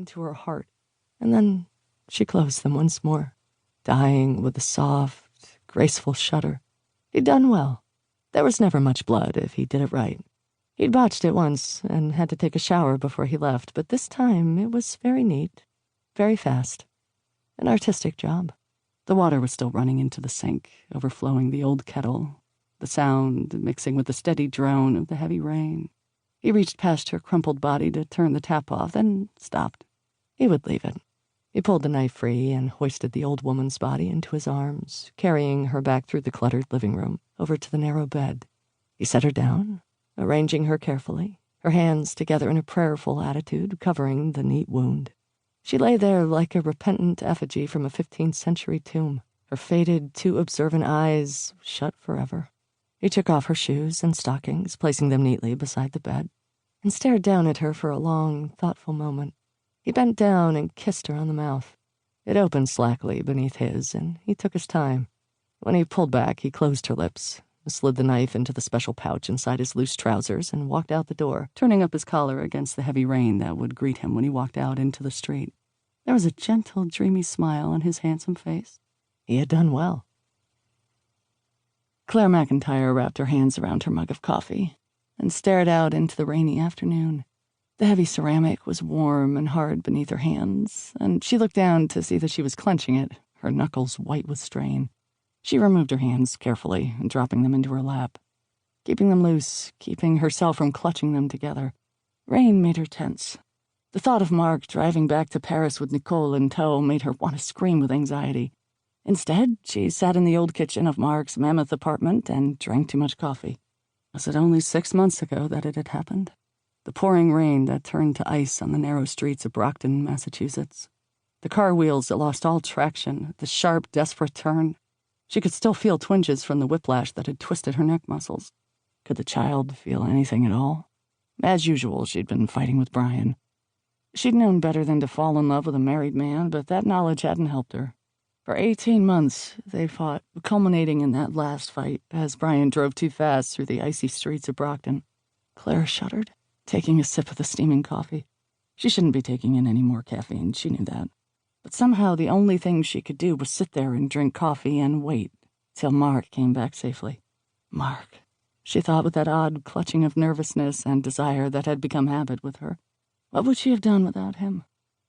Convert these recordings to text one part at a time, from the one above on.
into her heart, and then she closed them once more, dying with a soft, graceful shudder. He'd done well. There was never much blood if he did it right. He'd botched it once and had to take a shower before he left, but this time it was very neat, very fast. An artistic job. The water was still running into the sink, overflowing the old kettle, the sound mixing with the steady drone of the heavy rain. He reached past her crumpled body to turn the tap off, then stopped. He would leave it. He pulled the knife free and hoisted the old woman's body into his arms, carrying her back through the cluttered living room, over to the narrow bed. He set her down, arranging her carefully, her hands together in a prayerful attitude, covering the neat wound. She lay there like a repentant effigy from a 15th century tomb, her faded, too observant eyes shut forever. He took off her shoes and stockings, placing them neatly beside the bed, and stared down at her for a long, thoughtful moment. He bent down and kissed her on the mouth. It opened slackly beneath his, and he took his time. When he pulled back, he closed her lips, slid the knife into the special pouch inside his loose trousers, and walked out the door, turning up his collar against the heavy rain that would greet him when he walked out into the street. There was a gentle, dreamy smile on his handsome face. He had done well. Claire McIntyre wrapped her hands around her mug of coffee and stared out into the rainy afternoon. The heavy ceramic was warm and hard beneath her hands, and she looked down to see that she was clenching it, her knuckles white with strain. She removed her hands carefully, dropping them into her lap, keeping them loose, keeping herself from clutching them together. Rain made her tense. The thought of Marc driving back to Paris with Nicole in tow made her want to scream with anxiety. Instead, she sat in the old kitchen of Marc's mammoth apartment and drank too much coffee. Was it only 6 months ago that it had happened? The pouring rain that turned to ice on the narrow streets of Brockton, Massachusetts. The car wheels that lost all traction, the sharp, desperate turn. She could still feel twinges from the whiplash that had twisted her neck muscles. Could the child feel anything at all? As usual, she'd been fighting with Brian. She'd known better than to fall in love with a married man, but that knowledge hadn't helped her. For 18 months, they fought, culminating in that last fight as Brian drove too fast through the icy streets of Brockton. Claire shuddered, taking a sip of the steaming coffee. She shouldn't be taking in any more caffeine, she knew that. But somehow the only thing she could do was sit there and drink coffee and wait till Marc came back safely. Marc, she thought with that odd clutching of nervousness and desire that had become habit with her. What would she have done without him?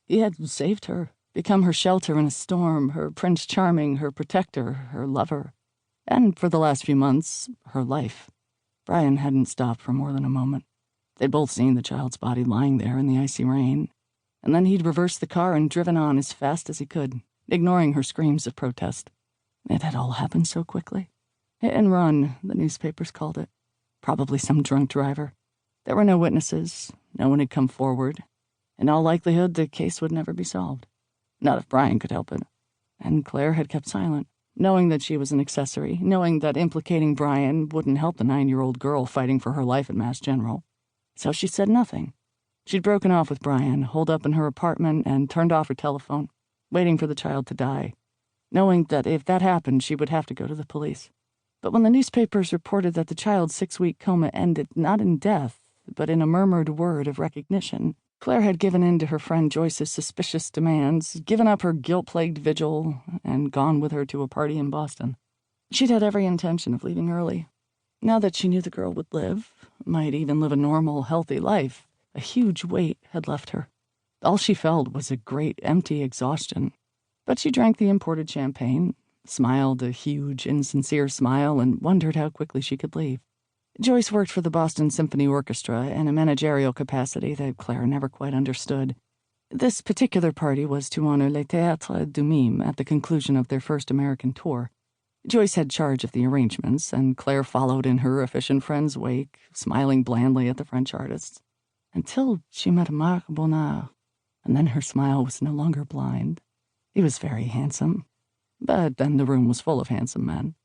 He had saved her, become her shelter in a storm, her Prince Charming, her protector, her lover, and for the last few months, her life. Brian hadn't stopped for more than a moment. They'd both seen the child's body lying there in the icy rain, and then he'd reversed the car and driven on as fast as he could, ignoring her screams of protest. It had all happened so quickly. Hit and run, the newspapers called it. Probably some drunk driver. There were no witnesses. No one had come forward. In all likelihood, the case would never be solved. Not if Brian could help it. And Claire had kept silent, knowing that she was an accessory, knowing that implicating Brian wouldn't help the 9-year-old girl fighting for her life at Mass General. So she said nothing. She'd broken off with Brian, holed up in her apartment, and turned off her telephone, waiting for the child to die, knowing that if that happened, she would have to go to the police. But when the newspapers reported that the child's 6-week coma ended not in death, but in a murmured word of recognition, Claire had given in to her friend Joyce's suspicious demands, given up her guilt-plagued vigil, and gone with her to a party in Boston. She'd had every intention of leaving early. Now that she knew the girl would live, might even live a normal, healthy life, a huge weight had left her. All she felt was a great, empty exhaustion. But she drank the imported champagne, smiled a huge, insincere smile, and wondered how quickly she could leave. Joyce worked for the Boston Symphony Orchestra in a managerial capacity that Claire never quite understood. This particular party was to honor Les Théâtres du Mime at the conclusion of their first American tour. Joyce had charge of the arrangements, and Claire followed in her efficient friend's wake, smiling blandly at the French artists, until she met Marc Bonnard, and then her smile was no longer blind. He was very handsome, but then the room was full of handsome men.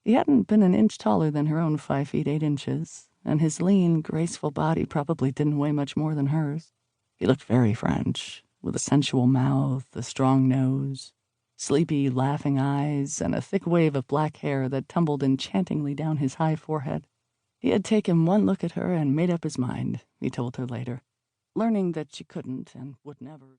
He hadn't been an inch taller than her own 5 feet 8 inches, and his lean, graceful body probably didn't weigh much more than hers. He looked very French, with a sensual mouth, a strong nose, sleepy, laughing eyes, and a thick wave of black hair that tumbled enchantingly down his high forehead. He had taken one look at her and made up his mind, he told her later, learning that she couldn't and would never.